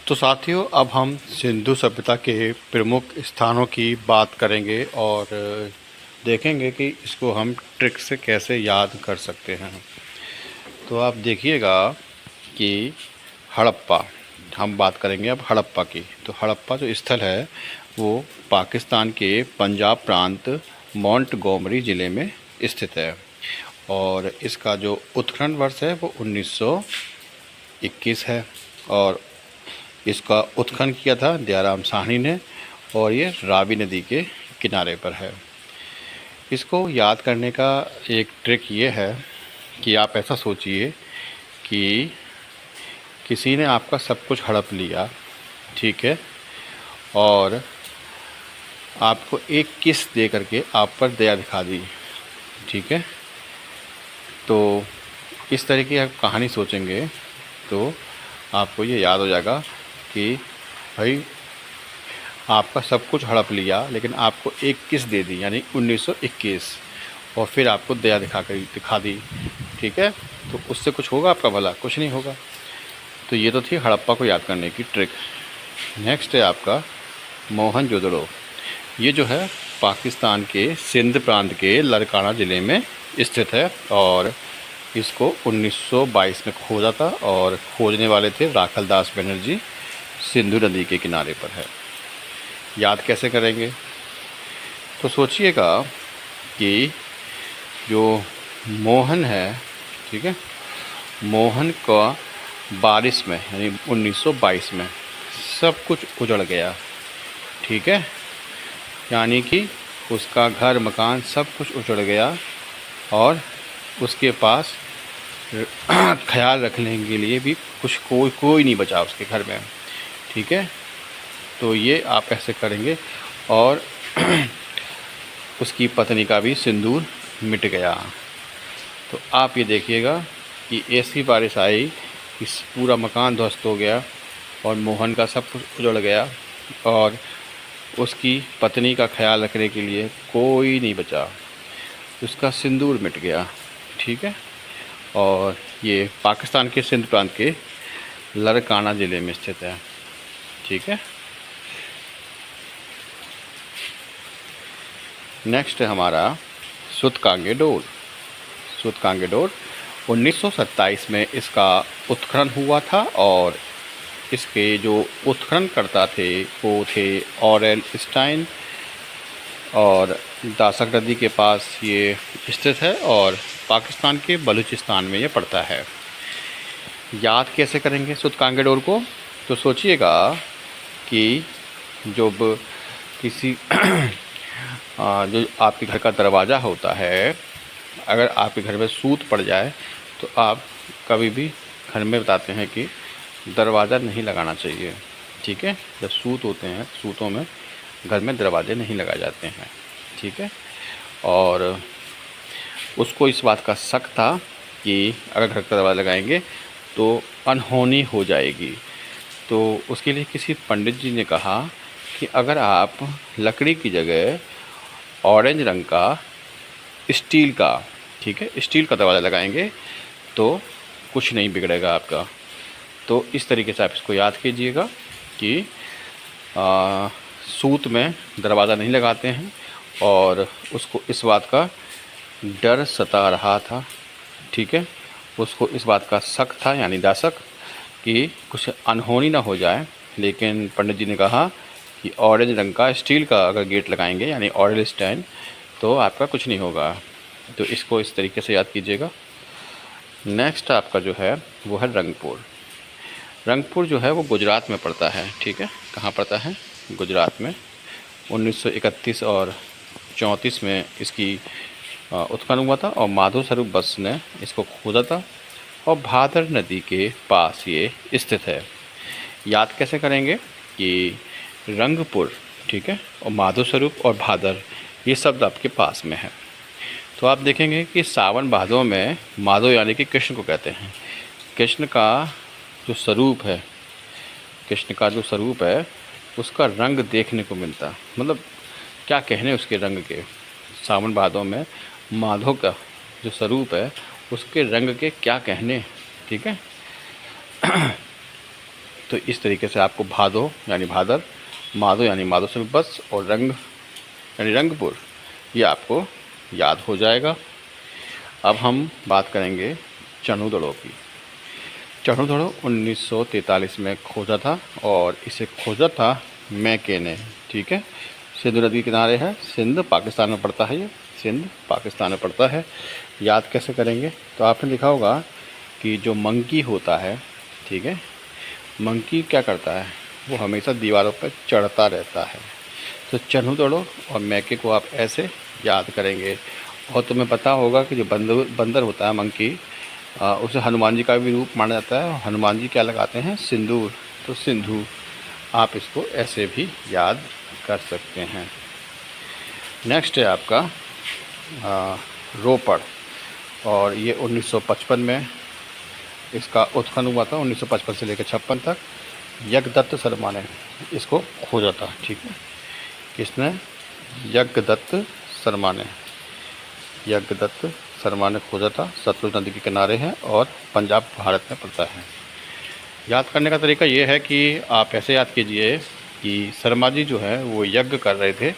तो साथियों, अब हम सिंधु सभ्यता के प्रमुख स्थानों की बात करेंगे और देखेंगे कि इसको हम ट्रिक से कैसे याद कर सकते हैं। तो आप देखिएगा कि हड़प्पा, हम बात करेंगे अब हड़प्पा की। तो हड़प्पा जो स्थल है वो पाकिस्तान के पंजाब प्रांत मोंटगोमरी ज़िले में स्थित है और इसका जो उत्खनन वर्ष है वो 1921 है और इसका उत्खनन किया था दयाराम साहनी ने और ये रावी नदी के किनारे पर है। इसको याद करने का एक ट्रिक ये है कि आप ऐसा सोचिए कि किसी ने आपका सब कुछ हड़प लिया, ठीक है, और आपको एक किस दे करके आप पर दया दिखा दी, ठीक है। तो इस तरह की आप कहानी सोचेंगे तो आपको ये याद हो जाएगा कि भाई आपका सब कुछ हड़प लिया लेकिन आपको एक किस दे दी, यानी 1921, और फिर आपको दया दिखा दी, ठीक है। तो उससे कुछ होगा आपका भला? कुछ नहीं होगा। तो ये तो थी हड़प्पा को याद करने की ट्रिक। नेक्स्ट है आपका मोहनजोदड़ो। ये जो है पाकिस्तान के सिंध प्रांत के लड़काना ज़िले में स्थित है और इसको 1922 में खोजा था और खोजने वाले थे राखलदास बनर्जी। सिंधु नदी के किनारे पर है। याद कैसे करेंगे? तो सोचिएगा कि जो मोहन है, ठीक है, मोहन का बारिश में यानी 1922 में सब कुछ उजड़ गया, ठीक है, यानी कि उसका घर मकान सब कुछ उजड़ गया और उसके पास ख्याल रखने के लिए भी कुछ कोई नहीं बचा उसके घर में, ठीक है। तो ये आप ऐसे करेंगे और उसकी पत्नी का भी सिंदूर मिट गया। तो आप ये देखिएगा कि ऐसी बारिश आई कि पूरा मकान ध्वस्त हो गया और मोहन का सब कुछ उजड़ गया और उसकी पत्नी का ख्याल रखने के लिए कोई नहीं बचा, उसका सिंदूर मिट गया, ठीक है। और ये पाकिस्तान के सिंध प्रांत के लड़काना ज़िले में स्थित है, ठीक है। नेक्स्ट है हमारा सूतकांगे डोर। सूतकांगे डोर 1927 में इसका उत्खनन हुआ था और इसके जो उत्खननकर्ता थे वो थे ऑरेल स्टाइन और दासक नदी के पास ये स्थित है और पाकिस्तान के बलूचिस्तान में ये पड़ता है। याद कैसे करेंगे सूतकांगे डोर को? तो सोचिएगा कि जब किसी जो आपके घर का दरवाज़ा होता है, अगर आपके घर में सूत पड़ जाए तो आप कभी भी घर में बताते हैं कि दरवाज़ा नहीं लगाना चाहिए, ठीक है। जब सूत होते हैं, सूतों में घर में दरवाजे नहीं लगाए जाते हैं, ठीक है। और उसको इस बात का शक था कि अगर घर का दरवाज़ा लगाएंगे तो अनहोनी हो जाएगी। तो उसके लिए किसी पंडित जी ने कहा कि अगर आप लकड़ी की जगह ऑरेंज रंग का स्टील का, ठीक है, स्टील का दरवाज़ा लगाएंगे तो कुछ नहीं बिगड़ेगा आपका। तो इस तरीके से आप इसको याद कीजिएगा कि सूत में दरवाज़ा नहीं लगाते हैं और उसको इस बात का डर सता रहा था, ठीक है, उसको इस बात का शक था यानी दासक कि कुछ अनहोनी ना हो जाए। लेकिन पंडित जी ने कहा कि ऑरेंज रंग का स्टील का अगर गेट लगाएंगे यानी ऑरेल स्टैंड तो आपका कुछ नहीं होगा। तो इसको इस तरीके से याद कीजिएगा। नेक्स्ट आपका जो है वो है रंगपुर। रंगपुर जो है वो गुजरात में पड़ता है, ठीक है। कहाँ पड़ता है? गुजरात में। 1931 और 34 में इसकी उत्खनन हुआ था और माधव स्वरूप बस ने इसको खोजा था और भादर नदी के पास ये स्थित है। याद कैसे करेंगे कि रंगपुर, ठीक है, और माधव स्वरूप और भादर ये शब्द आपके पास में है। तो आप देखेंगे कि सावन भादों में माधव यानी कि कृष्ण को कहते हैं। कृष्ण का जो स्वरूप है, कृष्ण का जो स्वरूप है उसका रंग देखने को मिलता, मतलब क्या कहने उसके रंग के। सावन भादों में माधव का जो स्वरूप है उसके रंग के क्या कहने, ठीक है। तो इस तरीके से आपको भादो यानी भादर, माधो यानी माधो से बस और रंग यानी रंगपुर ये आपको याद हो जाएगा। अब हम बात करेंगे चनूदड़ों की। चनूदड़ों 1943 में खोजा था और इसे खोजा था मैके ने। ठीक है, सिंधु नदी के किनारे है, सिंध पाकिस्तान में पड़ता है, ये सिंध पाकिस्तान में पड़ता है। याद कैसे करेंगे? तो आपने देखा होगा कि जो मंकी होता है, ठीक है, मंकी क्या करता है, वो हमेशा दीवारों पर चढ़ता रहता है। तो चनूदड़ों और मैके को आप ऐसे याद करेंगे। और तुम्हें पता होगा कि जो बंदर होता है मंकी, उसे हनुमान जी का भी रूप माना जाता है। हनुमान जी क्या लगाते हैं? सिंदूर। तो सिंधु आप इसको ऐसे भी याद कर सकते हैं। नेक्स्ट है आपका रोपड़, और ये 1955 में इसका उत्खनन हुआ था। 1955 से लेकर 56 तक यज्ञदत्त शर्मा ने इसको खोजा था। ठीक है, किसने? यज्ञदत्त शर्मा ने, यज्ञदत्त शर्मा ने खोजा था। सतलुज नदी के किनारे है और पंजाब भारत में पड़ता है। याद करने का तरीका ये है कि आप ऐसे याद कीजिए कि शर्मा जी जो है वो यज्ञ कर रहे थे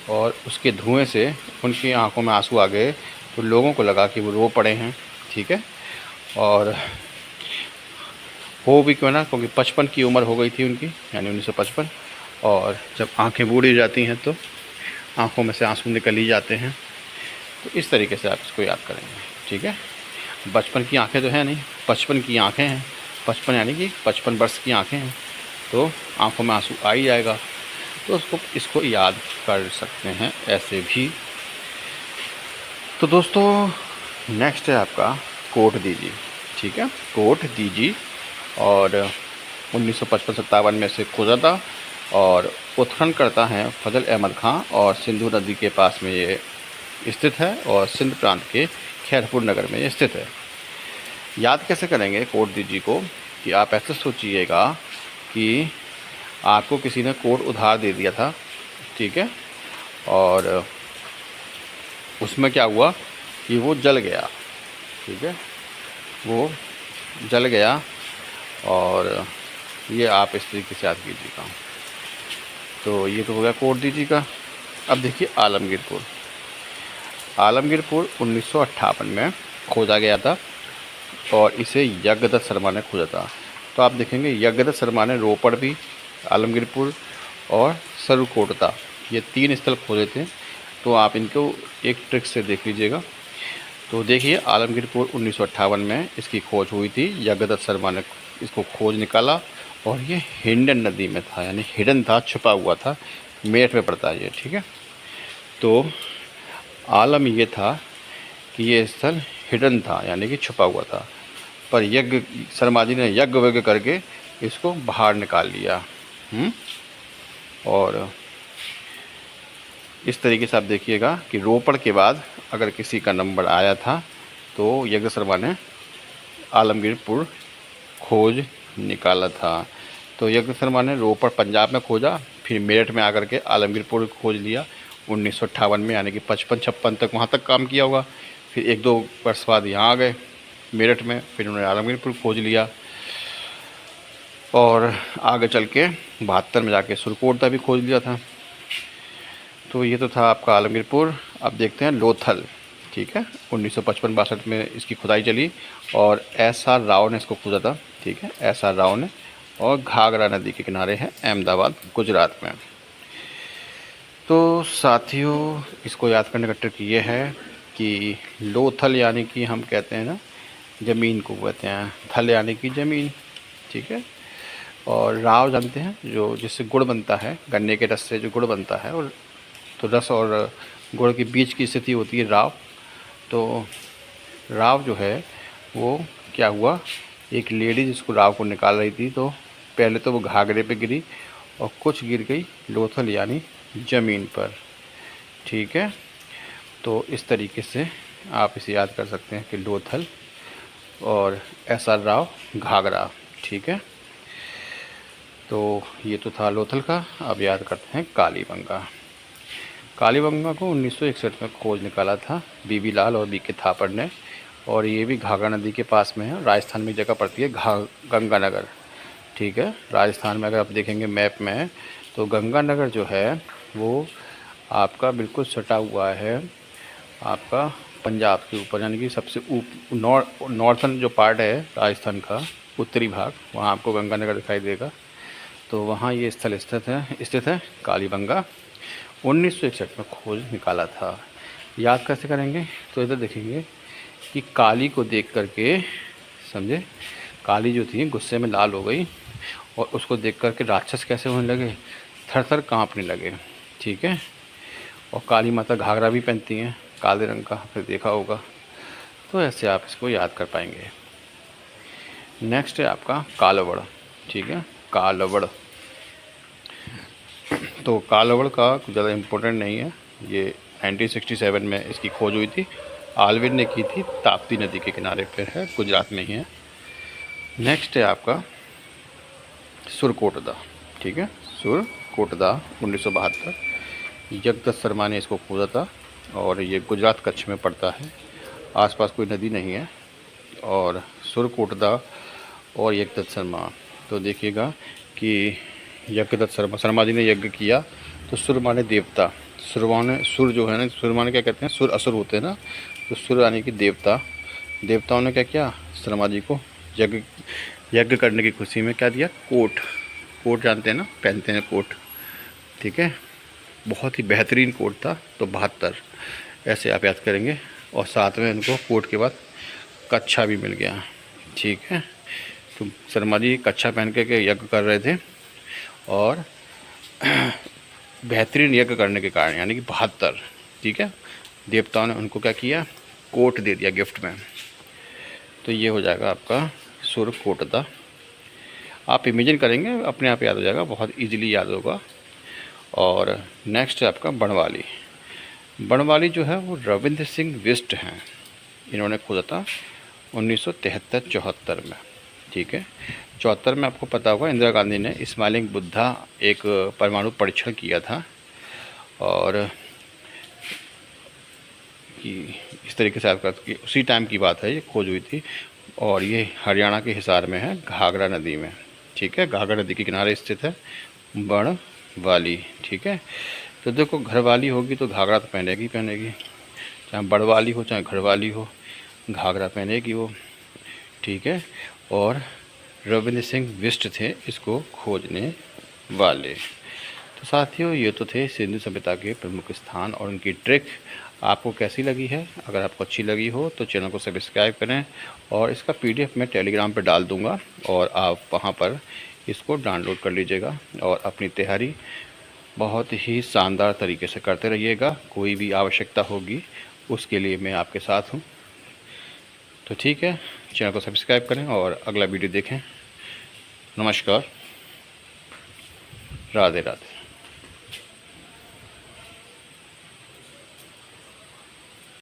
और उसके धुएं से उनकी आंखों में आंसू आ गए, तो लोगों को लगा कि वो रो पड़े हैं। ठीक है, और हो भी क्यों ना, क्योंकि 55 की उम्र हो गई थी उनकी, यानी 1955। और जब आंखें बूढ़ी हो जाती हैं तो आंखों में से आंसू निकल ही जाते हैं। तो इस तरीके से आप इसको याद करेंगे। ठीक है, बचपन की आंखें तो हैं नहीं, 55 की आंखें हैं। 55 यानी कि 55 वर्ष की आंखें हैं, तो आंखों में आंसू आ ही जाएगा। तो इसको याद कर सकते हैं ऐसे भी। तो दोस्तों नेक्स्ट है आपका कोट दीजी। ठीक है, कोट दीजी, और 1955-57 में से खोजा था और उत्खनन करता है फजल अहमद खां, और सिंधु नदी के पास में ये स्थित है और सिंध प्रांत के खैरपुर नगर में ये स्थित है। याद कैसे करेंगे कोट दीजी को? कि आप ऐसे सोचिएगा कि आपको किसी ने कोट उधार दे दिया था। ठीक है, और उसमें क्या हुआ कि वो जल गया। ठीक है, वो जल गया, और ये आप इस तरीके से याद कीजिएगा। तो ये तो हो गया कोट दीजी का। अब देखिए आलमगीरपुर। आलमगीरपुर 1958 में खोजा गया था और इसे यज्ञदत्त शर्मा ने खोजा था। तो आप देखेंगे यज्ञदत्त शर्मा ने रोपड़ भी, आलमगीरपुर और सरुकोटता, ये 3 स्थल खोजे थे। तो आप इनको एक ट्रिक से देख लीजिएगा। तो देखिए आलमगीरपुर 1958 में इसकी खोज हुई थी, यज्ञदत्त शर्मा ने इसको खोज निकाला, और ये हिंडन नदी में था, यानी हिडन था, छुपा हुआ था, मेरठ में पड़ता है ये। ठीक है, तो आलम ये था कि ये स्थल हिडन था, यानी कि छुपा हुआ था, पर यज्ञ शर्मा जी ने यज्ञ वज्ञ करके इसको बाहर निकाल लिया। और इस तरीके से आप देखिएगा कि रोपड़ के बाद अगर किसी का नंबर आया था तो यज्ञ शर्मा ने आलमगीरपुर खोज निकाला था। तो यज्ञ शर्मा ने रोपड़ पंजाब में खोजा, फिर मेरठ में आकर के आलमगीरपुर खोज लिया 1958 में, यानी कि 55-56 तक वहाँ तक काम किया होगा। फिर 1-2 वर्ष बाद यहाँ आ गए मेरठ में, फिर उन्होंने आलमगीरपुर खोज लिया, और आगे चल के 72 में जाके सुरकोटता भी खोज लिया था। तो ये तो था आपका आलमगीरपुर। अब देखते हैं लोथल। ठीक है, 1955-62 में इसकी खुदाई चली और SR राव ने इसको खोजा था। ठीक है, SR राव ने, और घाघरा नदी के किनारे है, अहमदाबाद गुजरात में। तो साथियों इसको याद करने का ट्रिक ये है कि लोथल यानी कि हम कहते हैं ना ज़मीन को कहते हैं, थल यानी कि ज़मीन। ठीक है, और राव जानते हैं जो जिससे गुड़ बनता है, गन्ने के रस से जो गुड़ बनता है, और तो रस और गुड़ के बीच की स्थिति होती है राव। तो राव जो है वो क्या हुआ, एक लेडी जिसको राव को निकाल रही थी, तो पहले तो वो घाघरे पे गिरी और कुछ गिर गई लोथल यानी ज़मीन पर। ठीक है, तो इस तरीके से आप इसे याद कर सकते हैं कि लोथल और SR राव घाघरा। ठीक है, तो ये तो था लोथल का। अब याद करते हैं कालीबंगा। कालीबंगा को 1961 में खोज निकाला था BB लाल और BK थापड़ ने, और ये भी घाघरा नदी के पास में है, राजस्थान में जगह पड़ती है गंगानगर। ठीक है। राजस्थान में अगर आप देखेंगे मैप में तो गंगानगर जो है वो आपका बिल्कुल सटा हुआ है आपका पंजाब के ऊपर, यानी कि सबसे नॉर्थन जो पार्ट है राजस्थान का, उत्तरी भाग, वहाँ आपको गंगानगर दिखाई देगा। तो वहाँ ये स्थल स्थित है कालीबंगा। 1961 में खोज निकाला था। याद कैसे करेंगे? तो इधर देखेंगे कि काली को देख करके, समझे, काली जो थी गुस्से में लाल हो गई और उसको देख करके राक्षस कैसे होने लगे, थर थर काँपने लगे। ठीक है। और काली माता घाघरा भी पहनती हैं काले रंग का, फिर देखा होगा। तो ऐसे आप इसको याद कर पाएंगे। नेक्स्ट है आपका कालवड़। ठीक है, कालवड़। तो कालवड़ का कुछ ज़्यादा इम्पोर्टेंट नहीं है। ये 1967 में इसकी खोज हुई थी। आलविन ने की थी, ताप्ती नदी के किनारे पर है, गुजरात में ही है। नेक्स्ट है आपका सुरकोटदा। ठीक है, सुरकोटदा 1972, जगदत्त शर्मा ने इसको खोजा था और ये गुजरात कच्छ में पड़ता है। आसपास कोई नदी नहीं है। और सुरकोटदा और जगदत्त शर्मा, तो देखिएगा कि जगदत्त शर्मा जी ने यज्ञ किया। तो सुर माने देवता, सुर जो है ना, सुर माने क्या कहते हैं, सुर असुर होते हैं ना, तो सुर यानी कि देवता। देवताओं ने क्या किया, शर्मा जी को यज्ञ करने की खुशी में क्या दिया, कोट जानते हैं ना, पहनते हैं कोट। ठीक है, बहुत ही बेहतरीन कोट था। तो 72 ऐसे आप याद करेंगे। और साथ में उनको कोट के बाद कच्छा भी मिल गया। ठीक है, तो शर्मा जी कच्छा पहन के यज्ञ कर रहे थे और बेहतरीन यज्ञ करने के कारण, यानी कि 72, ठीक है, देवताओं ने उनको क्या किया, कोट दे दिया गिफ्ट में। तो ये हो जाएगा आपका सुरकोटदा। आप इमेजिन करेंगे अपने आप याद हो जाएगा, बहुत इजीली याद होगा। और नेक्स्ट है आपका बनवाली। बनवाली जो है वो रविंद्र सिंह बिष्ट हैं, इन्होंने खोजा था 1973-74 में। ठीक है, 74 में आपको पता होगा इंदिरा गांधी ने स्माइलिंग बुद्धा एक परमाणु परीक्षण किया था। और कि इस तरीके से आपका उसी टाइम की बात है, ये खोज हुई थी। और ये हरियाणा के हिसार में है, घाघरा नदी में। ठीक है, घाघरा नदी के किनारे स्थित है बनवाली। ठीक है, तो देखो घरवाली होगी तो घाघरा तो पहनेगी, चाहे बड़वाली हो चाहे घरवाली हो, घाघरा पहनेगी वो। ठीक है, और रविंद्र सिंह बिष्ट थे इसको खोजने वाले। तो साथियों, ये तो थे सिंधु सभ्यता के प्रमुख स्थान और उनकी ट्रिक। आपको कैसी लगी है? अगर आपको अच्छी लगी हो तो चैनल को सब्सक्राइब करें और इसका PDF मैं टेलीग्राम पर डाल दूँगा और आप वहाँ पर इसको डाउनलोड कर लीजिएगा और अपनी तैयारी बहुत ही शानदार तरीके से करते रहिएगा। कोई भी आवश्यकता होगी उसके लिए मैं आपके साथ हूँ। तो ठीक है, चैनल को सब्सक्राइब करें और अगला वीडियो देखें। नमस्कार, राधे राधे।